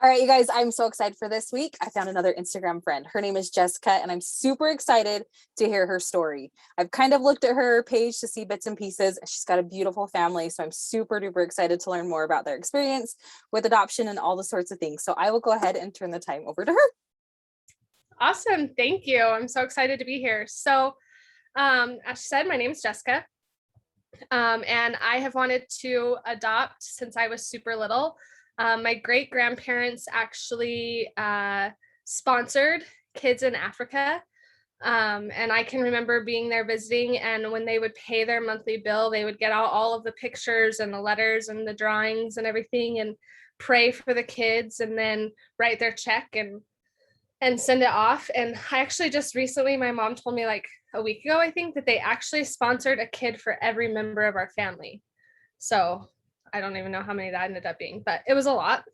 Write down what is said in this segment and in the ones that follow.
All right, you guys, I'm so excited for this week. I found another Instagram friend. Her name is Jessica, and I'm super excited to hear her story. I've kind of looked at her page to see bits and pieces. She's got a beautiful family, so I'm super duper excited to learn more about their experience with adoption and all the sorts of things. So I will go ahead and turn the time over to her. Awesome. Thank you. I'm so excited to be here. So, as she said, my name is Jessica. And I have wanted to adopt since I was super little. My great grandparents actually sponsored kids in Africa. And I can remember being there visiting, and when they would pay their monthly bill, they would get out all of the pictures and the letters and the drawings and everything and pray for the kids and then write their check and send it off. And I actually just recently, my mom told me like a week ago, I think, that they actually sponsored a kid for every member of our family. So I don't even know how many that ended up being, but it was a lot.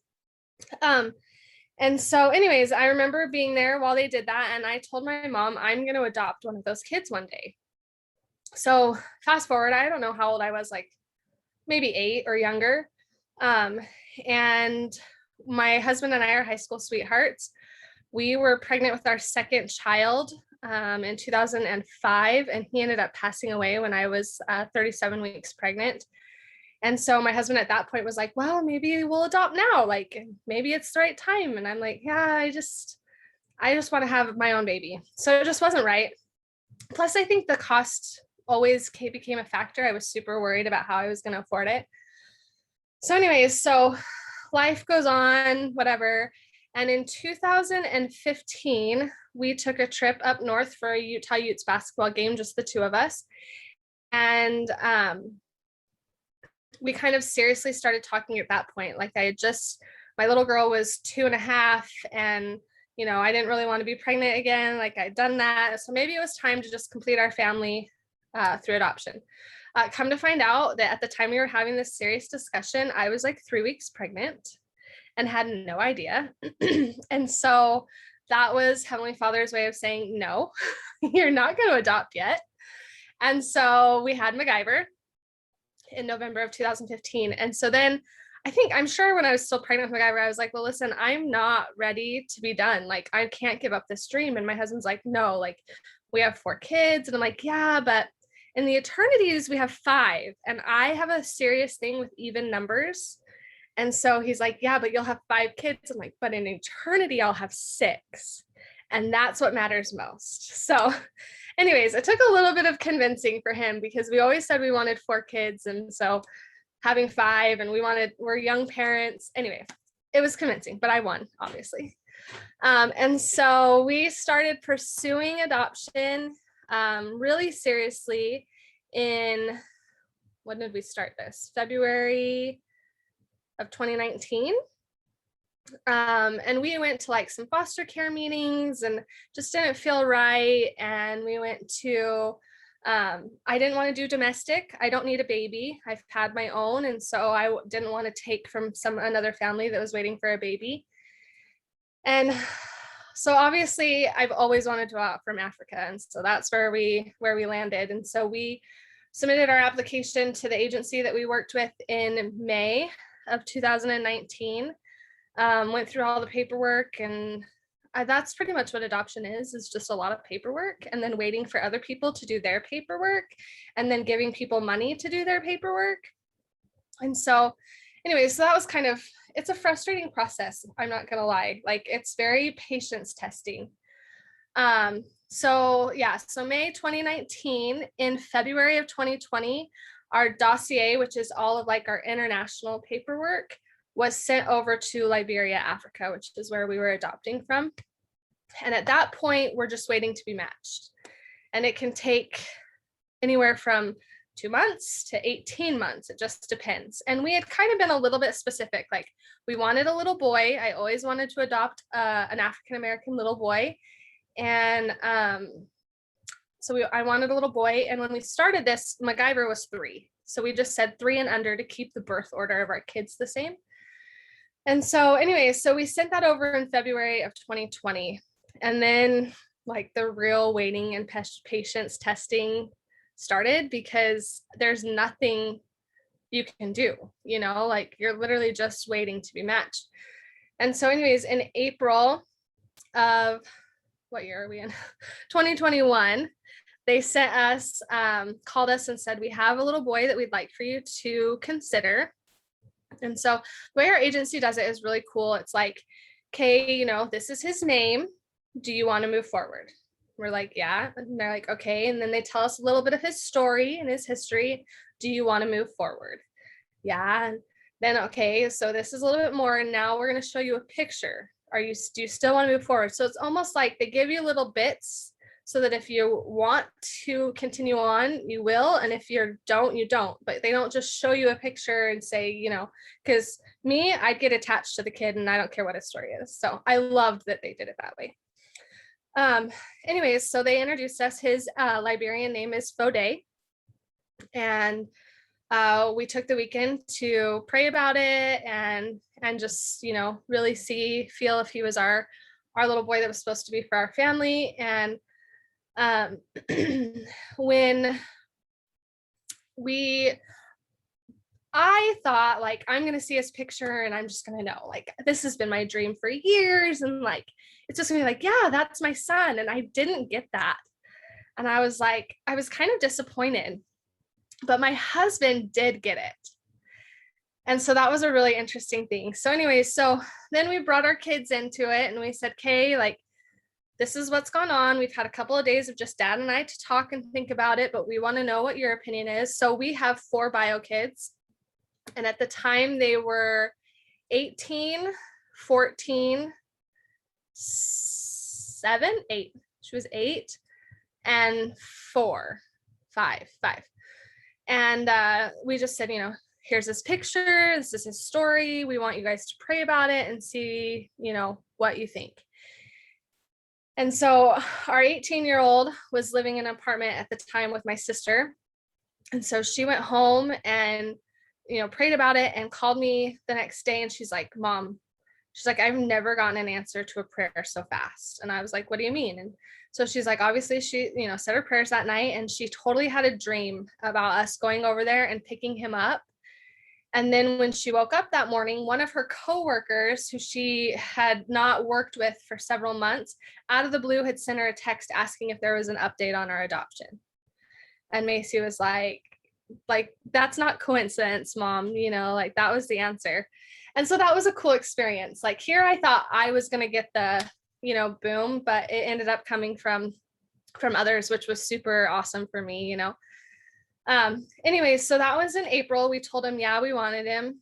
And so anyways, I remember being there while they did that. And I told my mom, I'm going to adopt one of those kids one day. So fast forward, I don't know how old I was, like maybe 8 or younger. And my husband and I are high school sweethearts. We were pregnant with our second child in 2005, and he ended up passing away when I was 37 weeks pregnant. And so my husband at that point was like, well, maybe we'll adopt now. Like, maybe it's the right time. And I'm like, yeah, I just want to have my own baby. So it just wasn't right. Plus, I think the cost always became a factor. I was super worried about how I was going to afford it. So anyways, so life goes on, whatever. And in 2015, we took a trip up north for a Utah Utes basketball game, just the two of us. And we kind of seriously started talking at that point. Like my little girl was 2.5, and, you know, I didn't really want to be pregnant again. Like, I'd done that. So maybe it was time to just complete our family through adoption. Come to find out that at the time we were having this serious discussion, I was like 3 weeks pregnant and had no idea. And so that was Heavenly Father's way of saying, no, you're not going to adopt yet. And so we had MacGyver in November of 2015. And so then I'm sure when I was still pregnant with MacGyver, I was like, well, listen, I'm not ready to be done. Like, I can't give up this dream. And my husband's like, no, like, we have 4 kids. And I'm like, yeah, but in the eternities, we have 5. And I have a serious thing with even numbers. And so he's like, yeah, but you'll have 5 kids. I'm like, but in eternity, I'll have 6. And that's what matters most. So anyways, it took a little bit of convincing for him, because we always said we wanted 4 kids. And so having 5, and we're young parents. Anyway, it was convincing, but I won, obviously. And so we started pursuing adoption really seriously when did we start this? February of 2019. And we went to like some foster care meetings and just didn't feel right. And we went to, I didn't want to do domestic. I don't need a baby. I've had my own. And so I didn't want to take from another family that was waiting for a baby. And so obviously I've always wanted to go out from Africa. And so that's where we landed. And so we submitted our application to the agency that we worked with in May of 2019. Went through all the paperwork, and that's pretty much what adoption is just a lot of paperwork, and then waiting for other people to do their paperwork, and then giving people money to do their paperwork. And so anyway, so that was it's a frustrating process. I'm not going to lie. Like, it's very patience testing. So May 2019, in February of 2020, our dossier, which is all of like our international paperwork, was sent over to Liberia, Africa, which is where we were adopting from. And at that point, we're just waiting to be matched. And it can take anywhere from 2 months to 18 months. It just depends. And we had kind of been a little bit specific. Like, we wanted a little boy. I always wanted to adopt an African-American little boy. And I wanted a little boy. And when we started this, MacGyver was 3. So we just said 3 and under to keep the birth order of our kids the same. And so anyway, so we sent that over in February of 2020. And then like the real waiting and patience testing started, because there's nothing you can do, you know, like you're literally just waiting to be matched. And so anyways, in April of, what year are we in? 2021, they sent us, called us and said, we have a little boy that we'd like for you to consider. And so the way our agency does it is really cool. It's like, okay, you know, this is his name. Do you want to move forward? We're like, yeah. And they're like, okay. And then they tell us a little bit of his story and his history. Do you want to move forward? Yeah. And then, okay, so this is a little bit more. And now we're going to show you a picture. Do you still want to move forward? So it's almost like they give you little bits so that if you want to continue on, you will. And if you don't, you don't. But they don't just show you a picture and say, you know, because me, I'd get attached to the kid and I don't care what his story is. So I loved that they did it that way. Anyways, so they introduced us. His Liberian name is Fode. And we took the weekend to pray about it and just, you know, really feel if he was our little boy that was supposed to be for our family. And when I thought, like, I'm going to see his picture and I'm just going to know, like, this has been my dream for years. And like, it's just going to be like, yeah, that's my son. And I didn't get that. And I was kind of disappointed, but my husband did get it. And so that was a really interesting thing. So anyways, so then we brought our kids into it and we said, okay, like, this is what's gone on. We've had a couple of days of just dad and I to talk and think about it, but we want to know what your opinion is. So we have 4 bio kids. And at the time they were 18, 14, 7, 8. She was 8 and 4, 5. And we just said, you know, here's this picture. This is his story. We want you guys to pray about it and see, you know, what you think. And so our 18-year-old was living in an apartment at the time with my sister. And so she went home and, you know, prayed about it and called me the next day. And she's like, Mom, she's like, I've never gotten an answer to a prayer so fast. And I was like, what do you mean? And so she's like, obviously she, you know, said her prayers that night and she totally had a dream about us going over there and picking him up. And then when she woke up that morning, one of her coworkers, who she had not worked with for several months, out of the blue had sent her a text asking if there was an update on our adoption. And Macy was like, that's not coincidence, Mom, you know, like that was the answer. And so that was a cool experience. Like here, I thought I was going to get the, you know, boom, but it ended up coming from others, which was super awesome for me, you know. Anyways, so that was in April. We told him, yeah, we wanted him.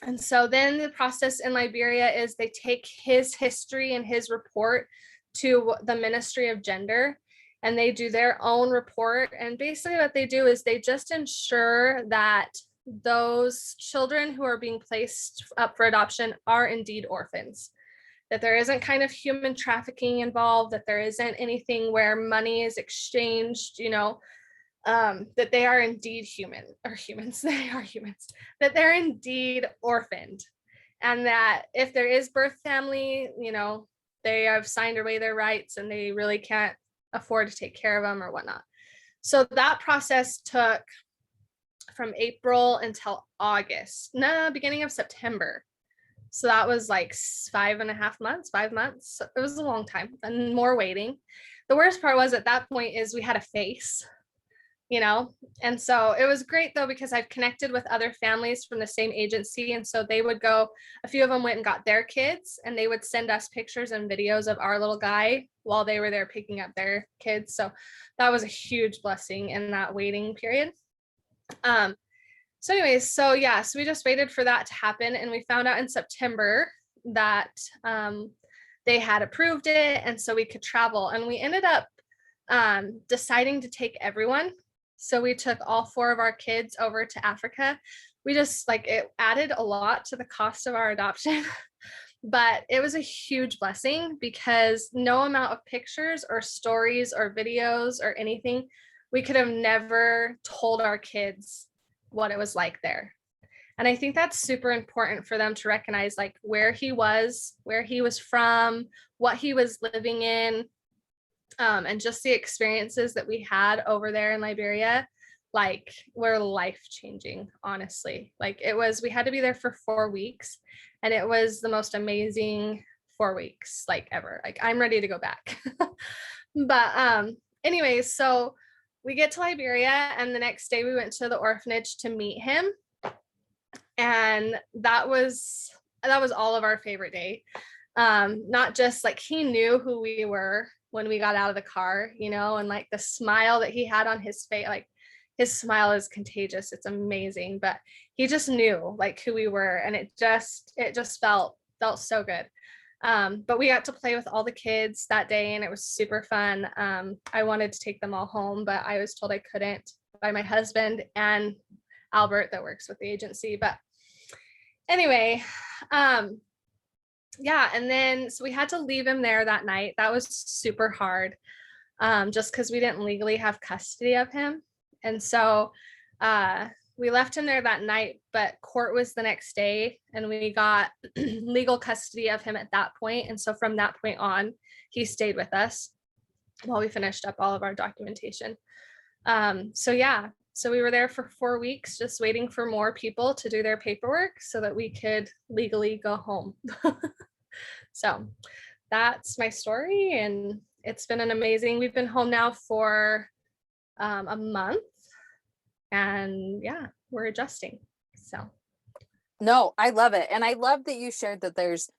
And so then the process in Liberia is they take his history and his report to the Ministry of Gender, and they do their own report. And basically what they do is they just ensure that those children who are being placed up for adoption are indeed orphans, that there isn't kind of human trafficking involved, that there isn't anything where money is exchanged, you know, that they are indeed they are humans, that they're indeed orphaned. And that if there is birth family, you know, they have signed away their rights and they really can't afford to take care of them or whatnot. So that process took from April until beginning of September. So that was like 5.5 months, 5 months. It was a long time and more waiting. The worst part was at that point is we had a face, you know, and so it was great though, because I've connected with other families from the same agency. And so they would go, a few of them went and got their kids and they would send us pictures and videos of our little guy while they were there picking up their kids. So that was a huge blessing in that waiting period. So anyways, so yeah, so we just waited for that to happen. And we found out in September that they had approved it. And so we could travel, and we ended up deciding to take everyone. So we took all 4 of our kids over to Africa. We just it added a lot to the cost of our adoption, but it was a huge blessing because no amount of pictures or stories or videos or anything, we could have never told our kids what it was like there. And I think that's super important for them to recognize where he was from, what he was living in, and just the experiences that we had over there in Liberia like were life changing, honestly. Like we had to be there for 4 weeks, and it was the most amazing 4 weeks like ever. Like I'm ready to go back. But anyways, so we get to Liberia, and the next day we went to the orphanage to meet him. And that was all of our favorite day. Not just like he knew who we were when we got out of the car, and like the smile that he had on his face, like his smile is contagious. It's amazing. But he just knew like who we were, and it just felt so good. But we got to play with all the kids that day, and it was super fun. I wanted to take them all home, but I was told I couldn't by my husband and Albert that works with the agency. But anyway, yeah, and then so we had to leave him there that night. That was super hard, just because we didn't legally have custody of him. And so we left him there that night, but court was the next day, and we got legal custody of him at that point. And so from that point on, he stayed with us while we finished up all of our documentation. So yeah, so we were there for 4 weeks, just waiting for more people to do their paperwork so that we could legally go home. So that's my story, and it's been we've been home now for a month, and yeah, we're adjusting. So No, I love it. And I love that you shared that there's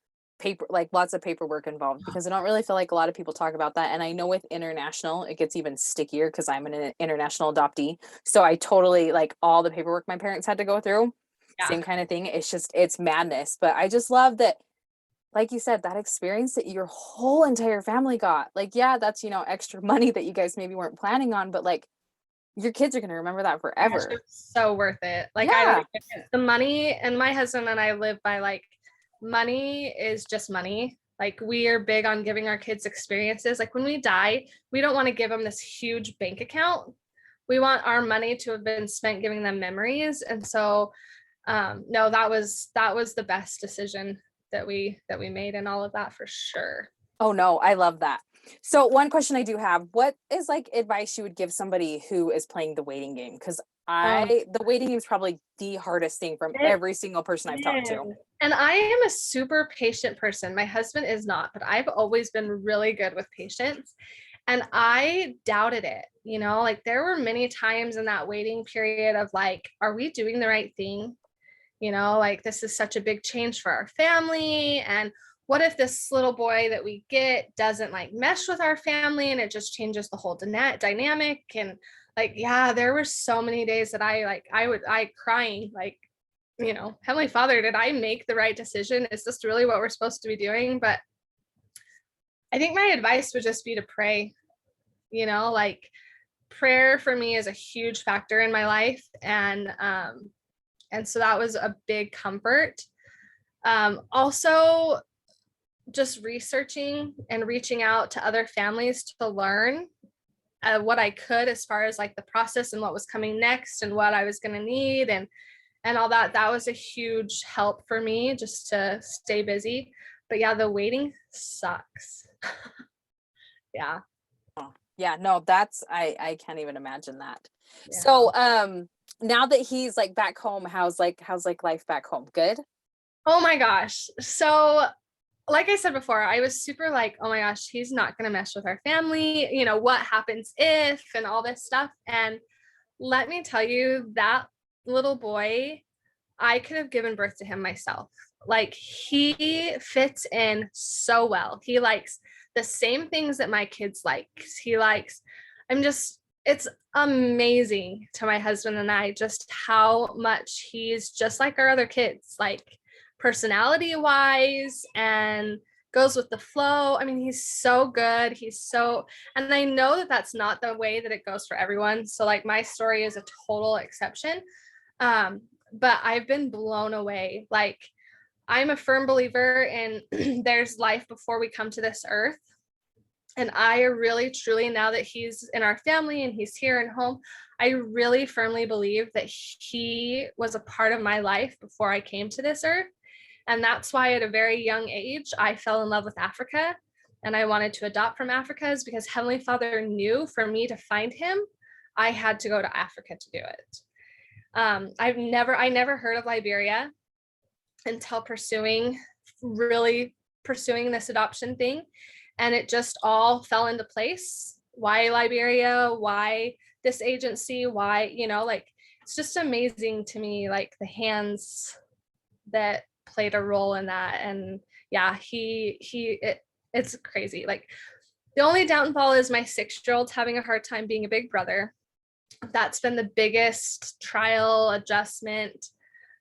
lots of paperwork involved, because I don't really feel like a lot of people talk about that. And I know with international, it gets even stickier because I'm an international adoptee. So I totally like all the paperwork my parents had to go through. Yeah. Same kind of thing. It's madness. But I just love that, like you said, that experience that your whole entire family got. Like, yeah, that's, extra money that you guys maybe weren't planning on, but like your kids are going to remember that forever. Gosh, it's so worth it. Like, yeah. The money, and my husband and I live by like, money is just money. Like we are big on giving our kids experiences. Like when we die, we don't want to give them this huge bank account. We want our money to have been spent giving them memories. And so no, that was the best decision that we made, and all of that for sure. Oh no, I love that. So one question I do have, what is like advice you would give somebody who is playing the waiting game? Because the waiting game is probably the hardest thing from every single person I've talked to. And I am a super patient person. My husband is not, but I've always been really good with patience. And I doubted it, like there were many times in that waiting period of like, are we doing the right thing? Like this is such a big change for our family. And what if this little boy that we get doesn't like mesh with our family, and it just changes the whole dynamic? And like, yeah, there were so many days that I crying, like, Heavenly Father, did I make the right decision? Is this really what we're supposed to be doing? But I think my advice would just be to pray, like prayer for me is a huge factor in my life. And so that was a big comfort. Also just researching and reaching out to other families to learn what I could as far as like the process and what was coming next and what I was going to need and all that. That was a huge help for me just to stay busy. But yeah, the waiting sucks. Yeah. Yeah, no, I can't even imagine that. Yeah. So now that he's like back home, how's life back home? Good? Oh my gosh. So like I said before, I was super like, oh my gosh, he's not going to mess with our family. What happens if, and all this stuff. And let me tell you, that little boy, I could have given birth to him myself. Like he fits in so well. He likes the same things that my kids like. It's amazing to my husband and I just how much he's just like our other kids, like personality wise, and goes with the flow. I mean, he's so good. And I know that that's not the way that it goes for everyone. So like my story is a total exception. But I've been blown away. Like I'm a firm believer in there's life before we come to this earth. And I really, truly, now that he's in our family and he's here and home, I really firmly believe that he was a part of my life before I came to this earth. And that's why at a very young age, I fell in love with Africa and I wanted to adopt from Africa, is because Heavenly Father knew for me to find him, I had to go to Africa to do it. I never heard of Liberia until really pursuing this adoption thing. And it just all fell into place. Why Liberia? Why this agency? Why, like, it's just amazing to me, like the hands that played a role in that. And yeah, it's crazy. Like, the only downfall is my 6-year-old having a hard time being a big brother. That's been the biggest trial adjustment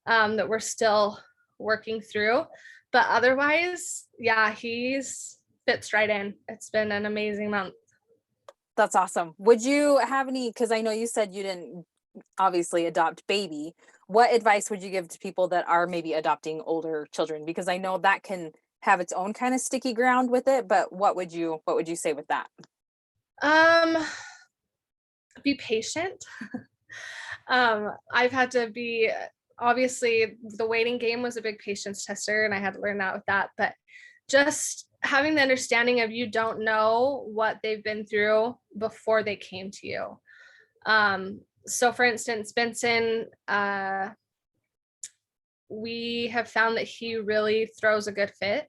that we're still working through. But otherwise, yeah, he's fits right in. It's been an amazing month. That's awesome. Would you have any, because I know you said you didn't obviously adopt baby, what advice would you give to people that are maybe adopting older children? Because I know that can have its own kind of sticky ground with it, but what would you say with that? Be patient. I've had to be, obviously the waiting game was a big patience tester, and I had to learn that with that, but just having the understanding of, you don't know what they've been through before they came to you. So for instance, Benson, we have found that he really throws a good fit.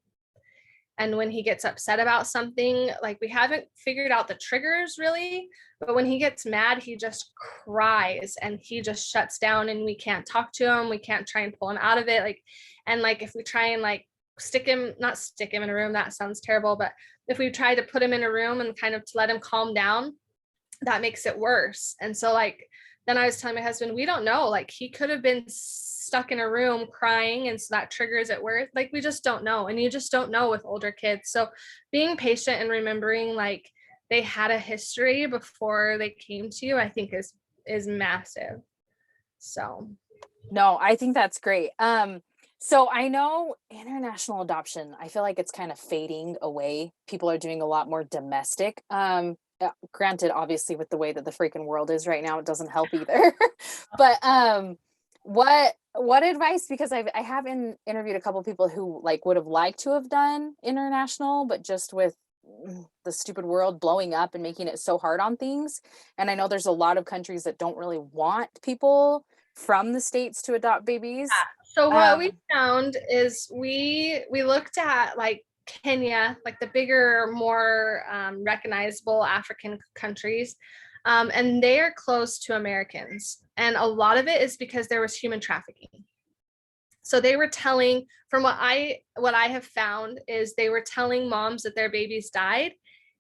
And when he gets upset about something, like, we haven't figured out the triggers really, but when he gets mad, he just cries and he just shuts down, and we can't talk to him. We can't try and pull him out of it. Like, and like, if we try and like not stick him in a room, that sounds terrible, but if we try to put him in a room and kind of to let him calm down, that makes it worse. And so like, then I was telling my husband, we don't know, like, he could have been stuck in a room crying, and so that triggers it worse. Like, we just don't know. And you just don't know with older kids. So being patient and remembering like they had a history before they came to you, I think is massive. So No, I think that's great. So I know international adoption, I feel like it's kind of fading away. People are doing a lot more domestic. Granted, obviously, with the way that the freaking world is right now, it doesn't help either. But what advice? Because I have interviewed a couple of people who like would have liked to have done international, but just with the stupid world blowing up and making it so hard on things. And I know there's a lot of countries that don't really want people from the States to adopt babies. So what we found is we looked at like Kenya, like the bigger, more recognizable African countries, and they are close to Americans. And a lot of it is because there was human trafficking. So they were telling, from what I have found, is they were telling moms that their babies died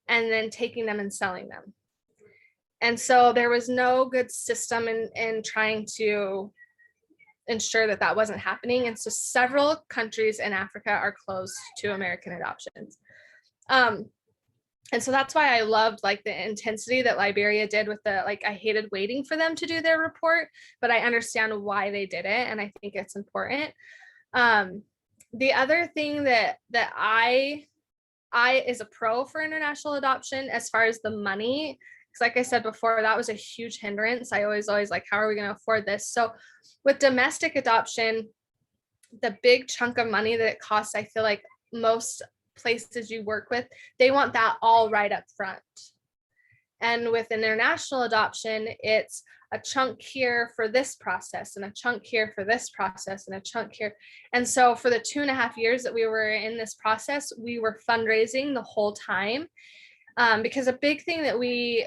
and then taking them and selling them. And so there was no good system in trying to ensure that that wasn't happening. And so several countries in Africa are closed to American adoptions. And so that's why I loved like the intensity that Liberia did with the, like, I hated waiting for them to do their report, but I understand why they did it. And I think it's important. The other thing that I is a pro for international adoption as far as the money, because like I said before, that was a huge hindrance. I always like, how are we going to afford this? So with domestic adoption, the big chunk of money that it costs, I feel like most places you work with, they want that all right up front. And with international adoption, it's a chunk here for this process and a chunk here for this process and a chunk here. And so for the 2.5 years that we were in this process, we were fundraising the whole time. Because a big thing that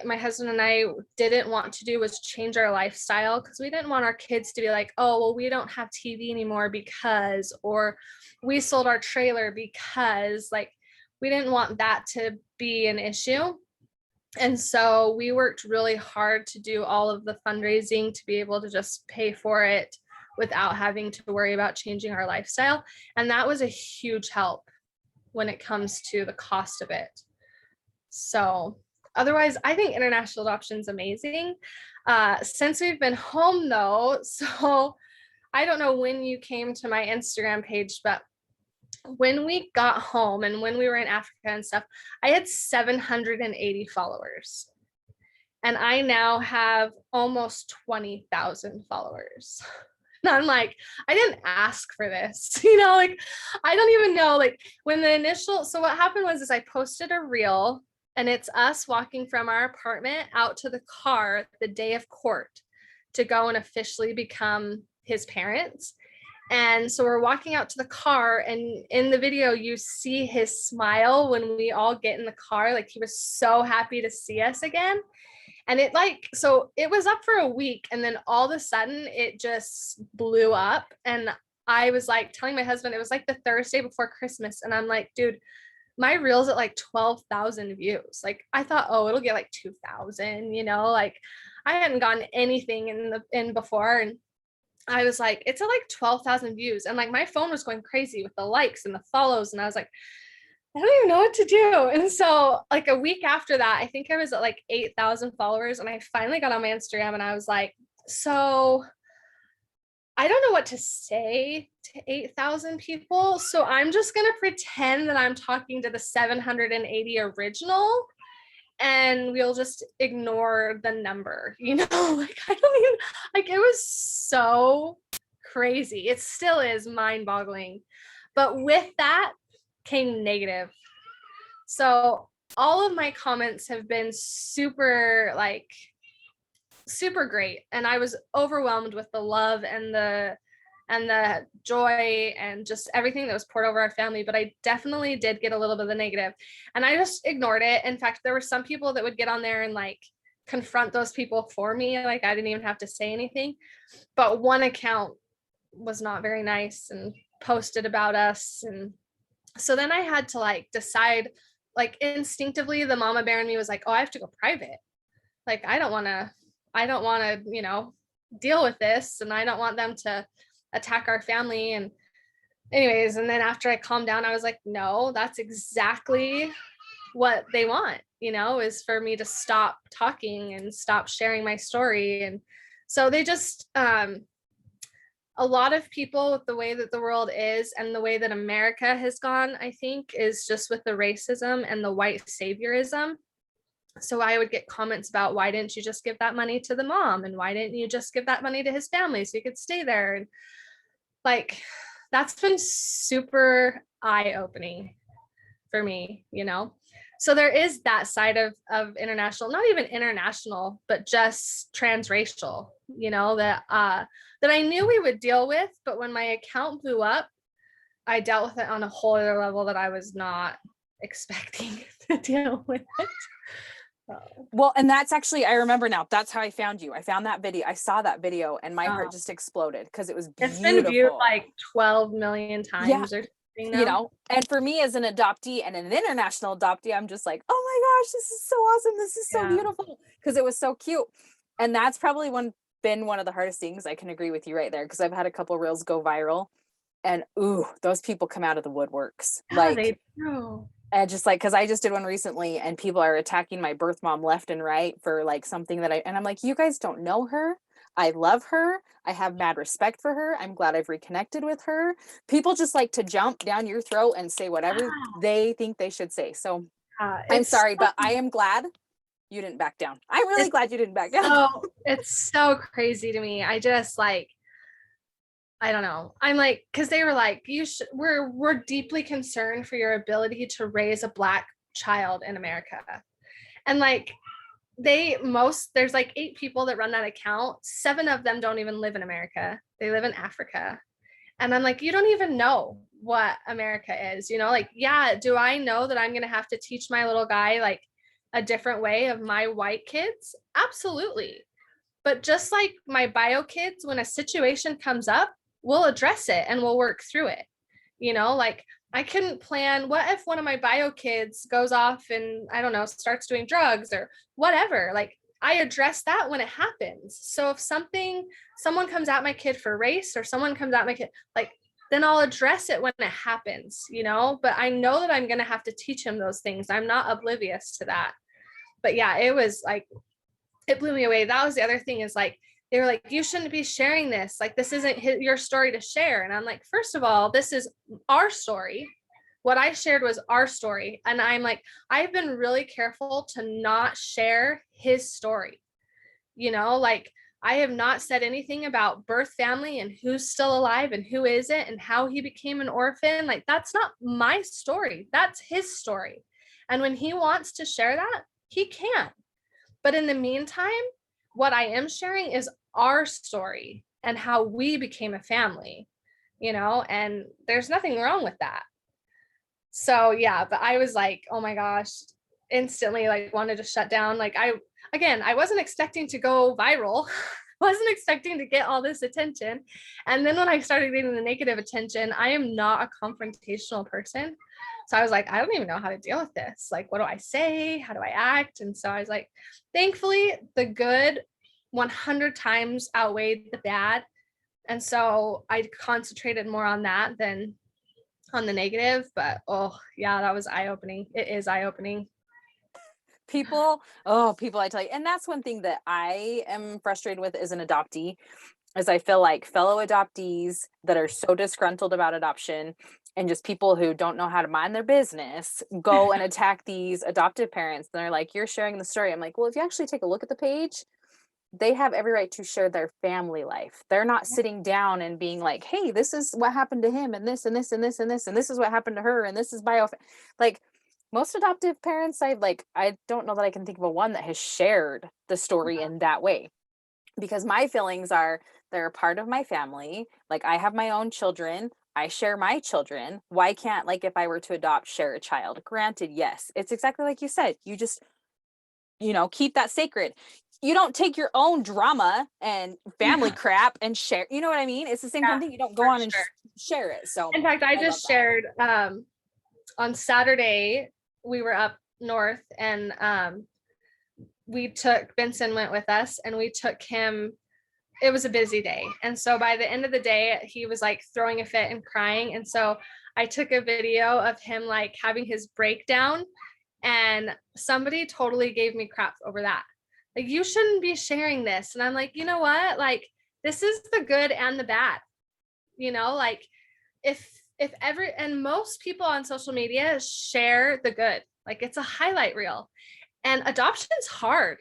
my husband and I didn't want to do was change our lifestyle, because we didn't want our kids to be like, oh, well, we don't have TV anymore because, or we sold our trailer because, like, we didn't want that to be an issue. And so we worked really hard to do all of the fundraising to be able to just pay for it without having to worry about changing our lifestyle. And that was a huge help when it comes to the cost of it. So otherwise, I think international adoption is amazing. Since we've been home though, so I don't know when you came to my Instagram page, but when we got home and when we were in Africa and stuff, I had 780 followers. And I now have almost 20,000 followers. And I'm like, I didn't ask for this, like, I don't even know, like, when the initial, so what happened was I posted a reel And it's us walking from our apartment out to the car the day of court to go and officially become his parents. And so we're walking out to the car, and in the video, you see his smile when we all get in the car. Like, he was so happy to see us again. And it so it was up for a week, and then all of a sudden it just blew up. And I was like telling my husband, it was like the Thursday before Christmas. And I'm like, dude, my reel's at like 12,000 views. Like, I thought, oh, it'll get like 2,000, like I hadn't gotten anything in before. And I was like, it's at like 12,000 views. And like my phone was going crazy with the likes and the follows. And I was like, I don't even know what to do. And so like a week after that, I think I was at like 8,000 followers. And I finally got on my Instagram and I was like, so I don't know what to say to 8,000 people. So I'm just going to pretend that I'm talking to the 780 original, and we'll just ignore the number, like, I don't even, like, it was so crazy. It still is mind boggling. But with that came negative. So all of my comments have been super great. And I was overwhelmed with the love and the joy and just everything that was poured over our family. But I definitely did get a little bit of the negative, and I just ignored it. In fact, there were some people that would get on there and like confront those people for me. Like, I didn't even have to say anything. But one account was not very nice and posted about us. And so then I had to like decide, like, instinctively, the mama bear in me was like, oh, I have to go private. Like, I don't want to, deal with this, and I don't want them to attack our family. And anyways, and then after I calmed down, I was like, no, that's exactly what they want, is for me to stop talking and stop sharing my story. And so they just, a lot of people, with the way that the world is and the way that America has gone, I think, is just with the racism and the white saviorism. So I would get comments about, why didn't you just give that money to the mom? And why didn't you just give that money to his family so he could stay there? And like, that's been super eye-opening for me, So there is that side of international, not even international, but just transracial, that I knew we would deal with. But when my account blew up, I dealt with it on a whole other level that I was not expecting to deal with it. Well, and that's actually, I remember now, that's how I found you. I found that video. I saw that video and my heart just exploded because it was beautiful. It's been viewed like 12 million times or something now. And for me as an adoptee and an international adoptee, I'm just like, oh my gosh, this is so awesome. This is so beautiful, because it was so cute. And that's probably been one of the hardest things. I can agree with you right there, because I've had a couple reels go viral, and ooh, those people come out of the woodworks. Yeah, they do. And just like, because I just did one recently and people are attacking my birth mom left and right for like something that and I'm like, you guys don't know her. I love her. I have mad respect for her. I'm glad I've reconnected with her. People just like to jump down your throat and say whatever they think they should say. So I'm sorry, but I am glad you didn't back down. I'm really glad you didn't back down. So, it's so crazy to me. I just like, I don't know. I'm like, because they were like, we're deeply concerned for your ability to raise a Black child in America. And like, there's like 8 people that run that account. 7 of them don't even live in America. They live in Africa. And I'm like, you don't even know what America is, like, yeah, do I know that I'm going to have to teach my little guy like a different way of my white kids? Absolutely. But just like my bio kids, when a situation comes up, we'll address it and we'll work through it. Like, I couldn't plan, what if one of my bio kids goes off and, I don't know, starts doing drugs or whatever? Like, I address that when it happens. So if someone comes at my kid for race, or someone comes at my kid, like, then I'll address it when it happens, but I know that I'm going to have to teach him those things. I'm not oblivious to that. But yeah, it was like, it blew me away. That was the other thing, is like, they were like, you shouldn't be sharing this. Like, this isn't your story to share. And I'm like, first of all, this is our story. What I shared was our story. And I'm like, I've been really careful to not share his story. Like, I have not said anything about birth family and who's still alive and who isn't and how he became an orphan. Like, that's not my story. That's his story. And when he wants to share that, he can. But in the meantime, what I am sharing is our story and how we became a family, and there's nothing wrong with that. So yeah, but I was like, oh my gosh, instantly like wanted to shut down. Like I wasn't expecting to go viral. Wasn't expecting to get all this attention. And then when I started getting the negative attention, I am not a confrontational person. So I was like, I don't even know how to deal with this. Like, what do I say? How do I act? And so I was like, thankfully, the good 100 times outweighed the bad. And so I concentrated more on that than on the negative. But oh, yeah, that was eye-opening. It is eye-opening. People, I tell you, and that's one thing that I am frustrated with as an adoptee, is I feel like fellow adoptees that are so disgruntled about adoption and just people who don't know how to mind their business go and attack these adoptive parents. And they're like, you're sharing the story. I'm like, well, if you actually take a look at the page, they have every right to share their family life. They're not sitting down and being like, hey, this is what happened to him and this and this and this and this and this is what happened to her and this is like most adoptive parents, I don't know that I can think of a one that has shared the story in that way, because my feelings are they're a part of my family. Like, I have my own children. I share my children. Why can't, like, if I were to adopt, share a child? Granted, yes, it's exactly like you said. You just, keep that sacred. You don't take your own drama and family crap and share. You know what I mean? It's the same kind of thing. You don't go on and share it. So in fact, I just shared on Saturday, we were up north and Benson went with us and we took him. It was a busy day. And so by the end of the day, he was like throwing a fit and crying. And so I took a video of him like having his breakdown, and somebody totally gave me crap over that. Like, you shouldn't be sharing this. And I'm like, you know what? Like, this is the good and the bad, like and most people on social media share the good, like it's a highlight reel. And adoption's hard.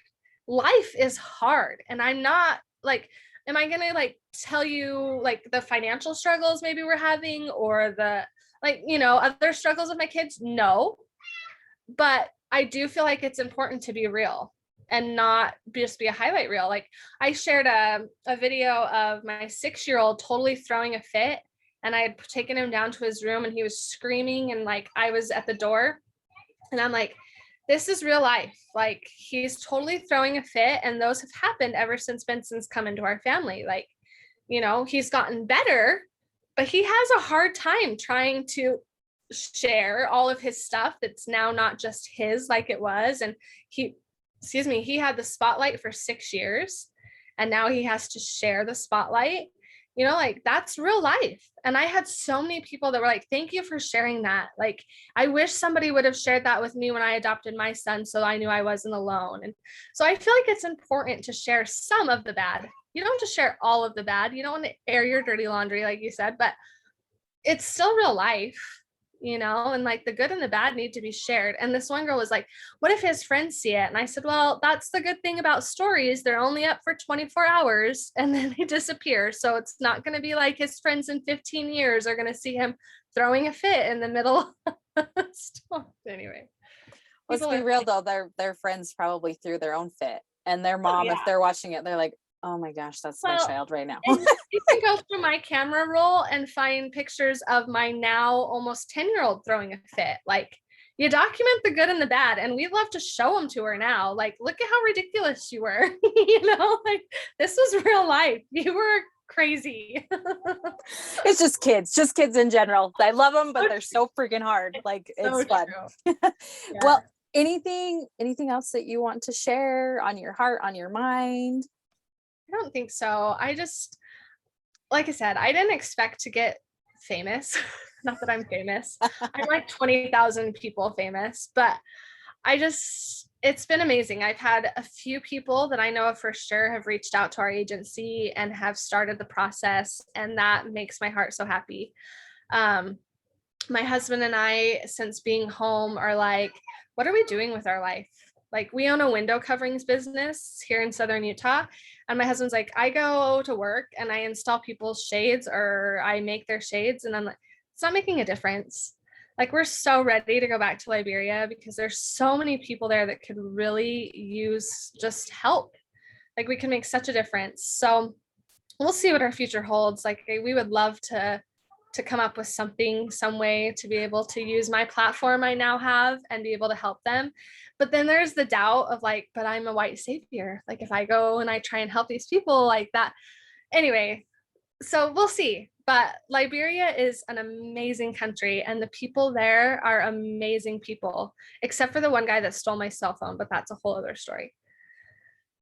Life is hard. And I'm not like, am I gonna like tell you like the financial struggles maybe we're having or the other struggles of my kids? No. But I do feel like it's important to be real and not just be a highlight reel. Like, I shared a video of my 6-year-old totally throwing a fit, and I had taken him down to his room and he was screaming, and like I was at the door and I'm like, this is real life. Like, he's totally throwing a fit, and those have happened ever since Benson's come into our family. Like, he's gotten better, but he has a hard time trying to share all of his stuff that's now not just his like it was. And he had the spotlight for 6 years, and now he has to share the spotlight. Like, that's real life. And I had so many people that were like, thank you for sharing that. Like, I wish somebody would have shared that with me when I adopted my son, so I knew I wasn't alone. And so I feel like it's important to share some of the bad. You don't have to share all of the bad. You don't want to air your dirty laundry, like you said, but it's still real life. And like the good and the bad need to be shared. And this one girl was like, what if his friends see it? And I said, well, that's the good thing about stories. They're only up for 24 hours and then they disappear. So it's not going to be like his friends in 15 years are going to see him throwing a fit in the middle. Anyway. Let's be real though. Their friends probably threw their own fit, and their mom, if they're watching it, they're like, oh my gosh, that's my child right now. You can go through my camera roll and find pictures of my now almost 10-year-old throwing a fit. Like, you document the good and the bad, and we love to show them to her now. Like, look at how ridiculous you were. Like, this was real life. You were crazy. It's just kids in general. I love them, but they're so freaking hard. Like, it's fun. Well, anything else that you want to share on your heart, on your mind? I don't think so. I just, like I said, I didn't expect to get famous. Not that I'm famous. I'm like 20,000 people famous, but it's been amazing. I've had a few people that I know of for sure have reached out to our agency and have started the process, and that makes my heart so happy. My husband and I, since being home, are like, what are we doing with our life? Like, we own a window coverings business here in Southern Utah. And my husband's like, I go to work and I install people's shades, or I make their shades. And I'm like, it's not making a difference. Like we're so ready to go back to Liberia because there's so many people there that could really use just help. Like we can make such a difference. So we'll see what our future holds. Like we would love to come up with something, some way to be able to use my platform I now have and be able to help them. But then there's the doubt of like, but I'm a white savior. Like if I go and I try and help these people like that. Anyway, so we'll see. But Liberia is an amazing country and the people there are amazing people, except for the one guy that stole my cell phone, but that's a whole other story.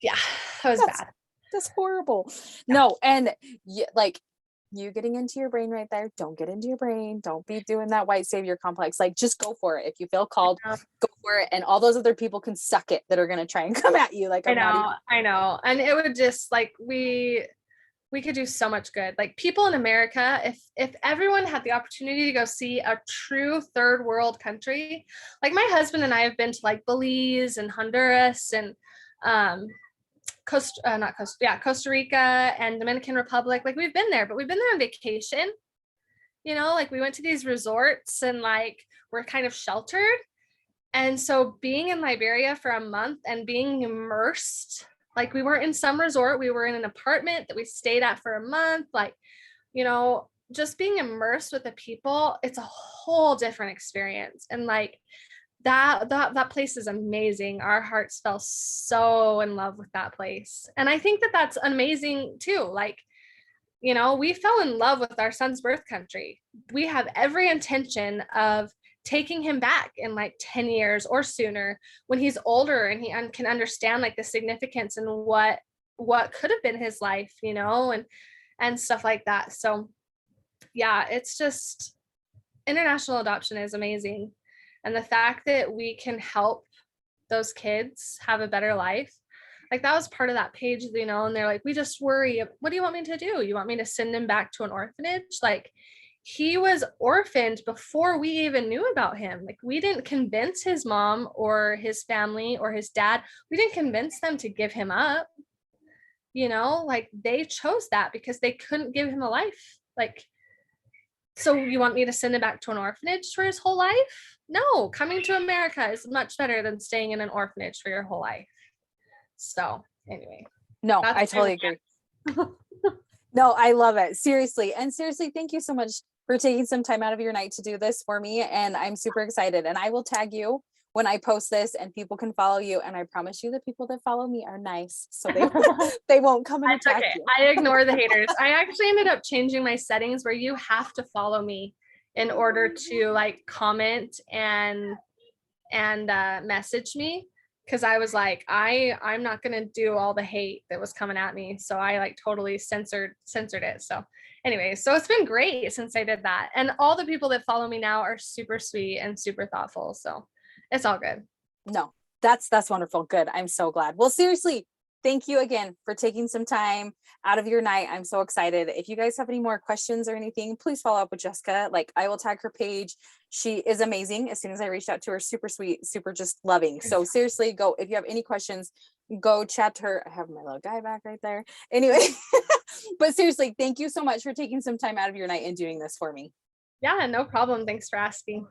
Yeah, that was bad. That's horrible. No, and like you getting into your brain right there. Don't get into your brain. Don't be doing that white savior complex. Like just go for it. If you feel called, go for it. And all those other people can suck it that are going to try and come at you. Like I know. And it would just like we could do so much good. Like people in America, if everyone had the opportunity to go see a true third world country, like my husband and I have been to like Belize and Honduras and Costa Rica and Dominican Republic. Like we've been there, but we've been there on vacation. You know, like we went to these resorts and like we're kind of sheltered. And so being in Liberia for a month and being immersed, like we weren't in some resort, we were in an apartment that we stayed at for a month. Like, you know, just being immersed with the people, it's a whole different experience. And like that place is amazing. Our hearts fell so in love with that place. And I think that that's amazing too. Like, you know, we fell in love with our son's birth country. We have every intention of taking him back in like 10 years or sooner when he's older and he can understand like the significance and what could have been his life, you know, and stuff like that. So yeah, it's just international adoption is amazing. And the fact that we can help those kids have a better life, like that was part of that page, you know, and they're like, we just worry, what do you want me to do? You want me to send him back to an orphanage? Like he was orphaned before we even knew about him. Like we didn't convince his mom or his family or his dad. We didn't convince them to give him up. You know, like they chose that because they couldn't give him a life. Like, so you want me to send him back to an orphanage for his whole life? No, coming to America is much better than staying in an orphanage for your whole life. So anyway. No, I totally agree. No, I love it. Seriously. And seriously, thank you so much for taking some time out of your night to do this for me. And I'm super excited. And I will tag you when I post this and people can follow you. And I promise you the people that follow me are nice. So they won't come and attack you. I ignore the haters. I actually ended up changing my settings where you have to follow me in order to like comment and message me. Cause I was like, I'm not going to do all the hate that was coming at me. So I like totally censored it. So anyway, so it's been great since I did that. And all the people that follow me now are super sweet and super thoughtful. So it's all good. No, that's wonderful. Good. I'm so glad. Well, seriously, thank you again for taking some time out of your night. I'm so excited. If you guys have any more questions or anything, please follow up with Jessica. Like I will tag her page. She is amazing. As soon as I reached out to her, super sweet, super just loving. So seriously, go, if you have any questions, go chat to her. I have my little guy back right there. Anyway, but seriously, thank you so much for taking some time out of your night and doing this for me. Yeah, no problem. Thanks for asking.